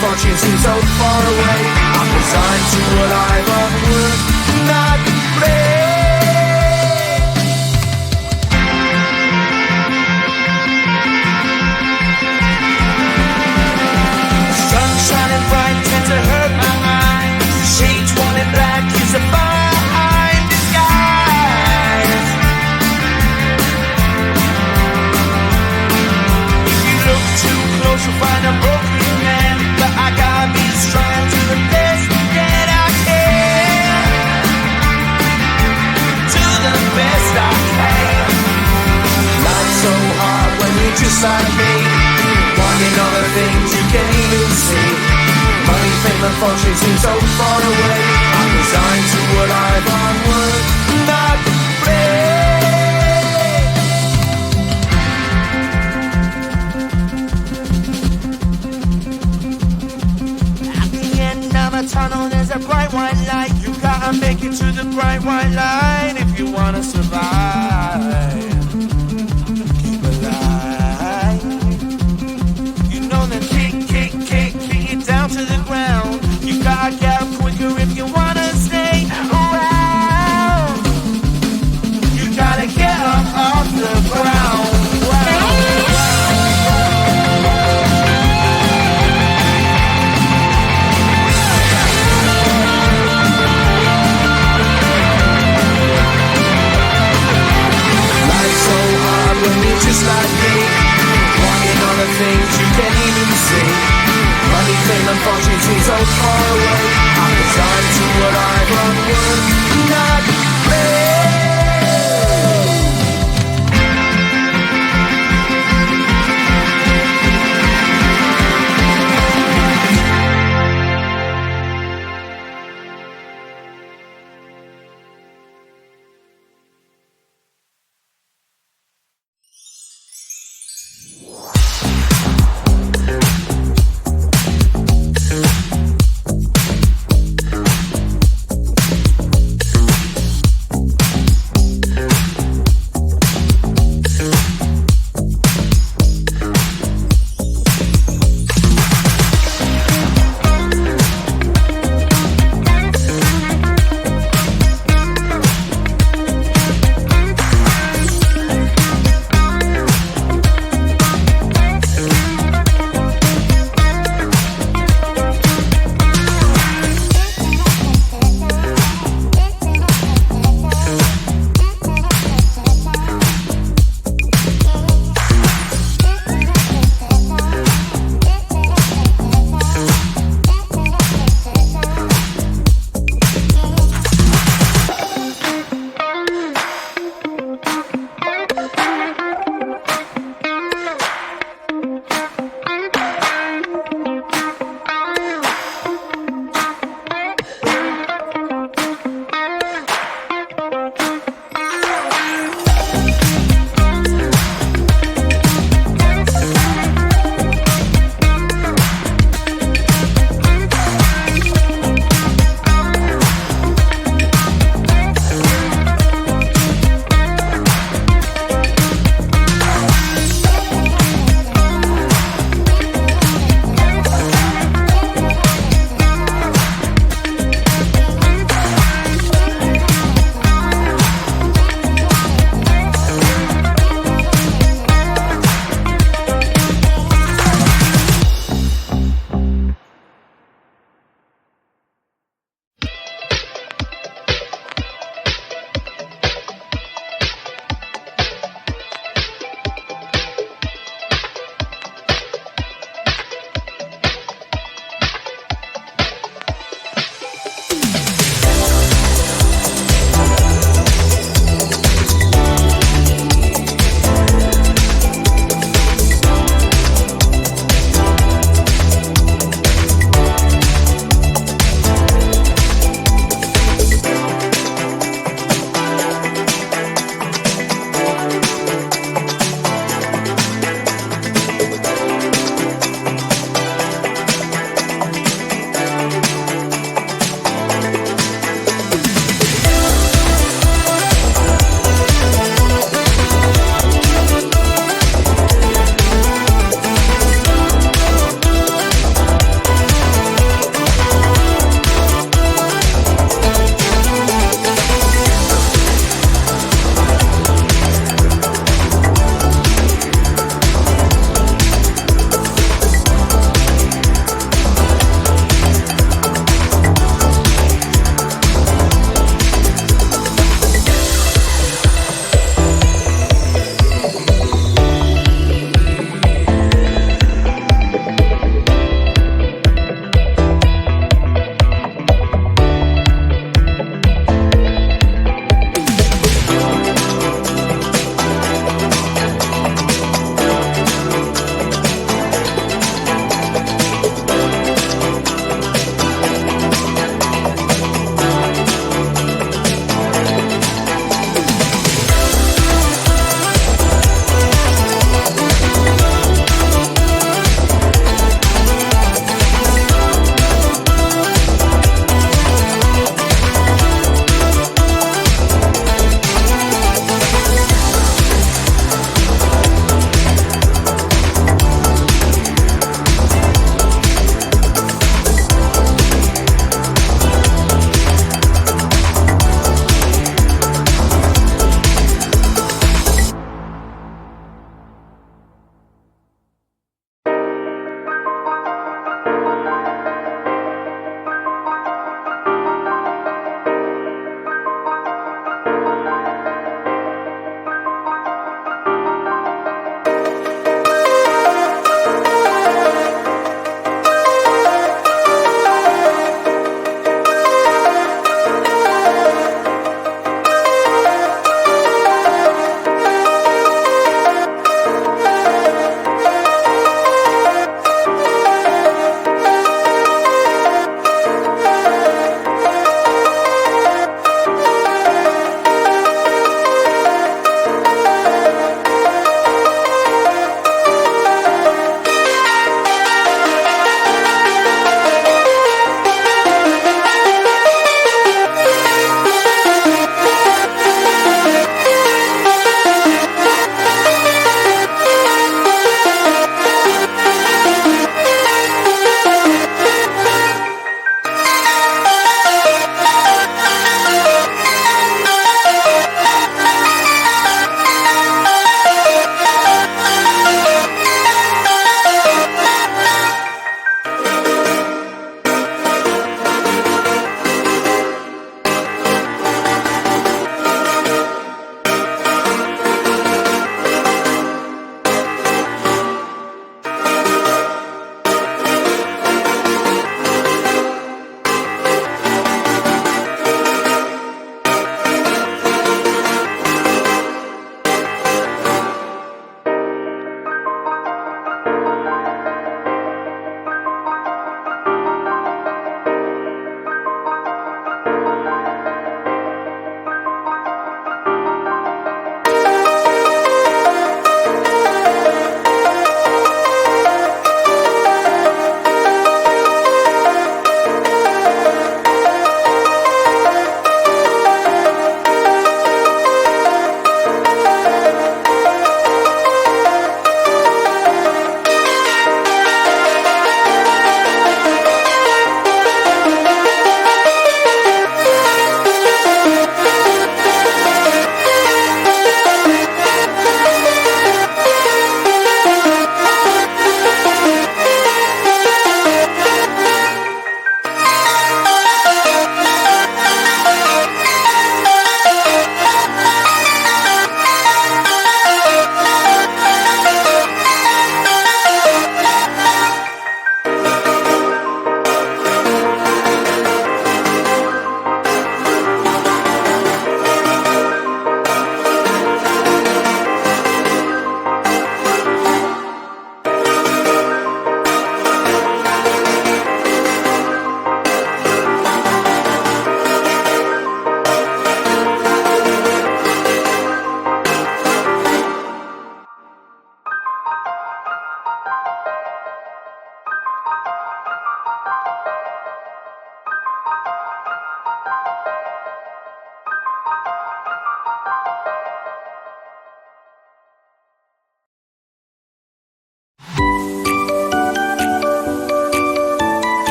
fortune seems so far away. I'm resigned to a life of work, not play. Sun shining bright tends to hurt my mind. Shades worn in black is a fine disguise. If you look too close you'll find a broken man, but I got me strong to the best that I can. To the best I can. Life's so hard when you're just like me, wanting all the things you can't even see. Money, fame and fortune seem so far away. I'm resigned to a life on work, not play. At the end of a tunnel there's a bright white light. You gotta make it to the bright white light if you wanna survive. Keep alive. You know that kick it down to the ground. You gotta get up quicker if you wanna stay around. You gotta get up off the ground. Life's so hard when you're just like me, wanting all the things you can't even see. Money, fame and fortune seem so far away. I'm resigned to what I've run work, not play.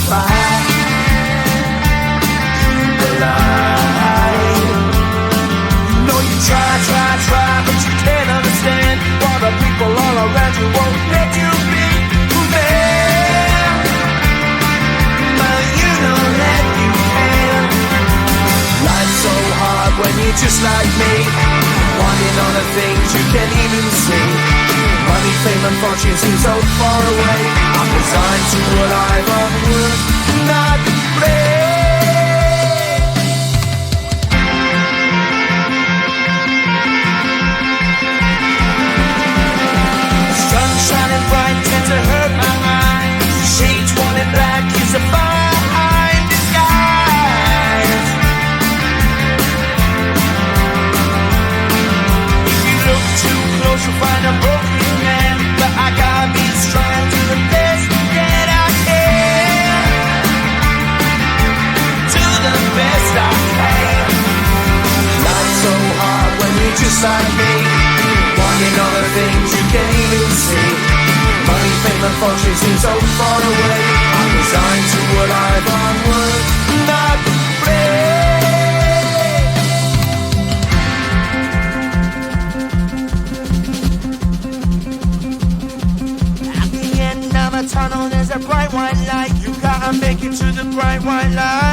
fight. Keep alive. You know you try, but you can't understand why the people all around you won't let you be who they are. But you know that you can. Life's so hard when you're just like me, wanting all the things you can't even see. Money, fame and fortune seem so far away. I'm resigned to what I've unworth, not brave. Sun shining bright tends to hurt my eyes. Shades worn in black is a fine disguise. If you look too close you'll find a broken man, but I gotta be strong to the best that I can. To the best I can. Life's so hard when you're just like me, wanting all the things you can't even see. Money, fame and fortune seem so far away. I'm resigned to what I've unworth, not brave. At the end of a tunnel there's a bright white light. You gotta make it to the bright white light.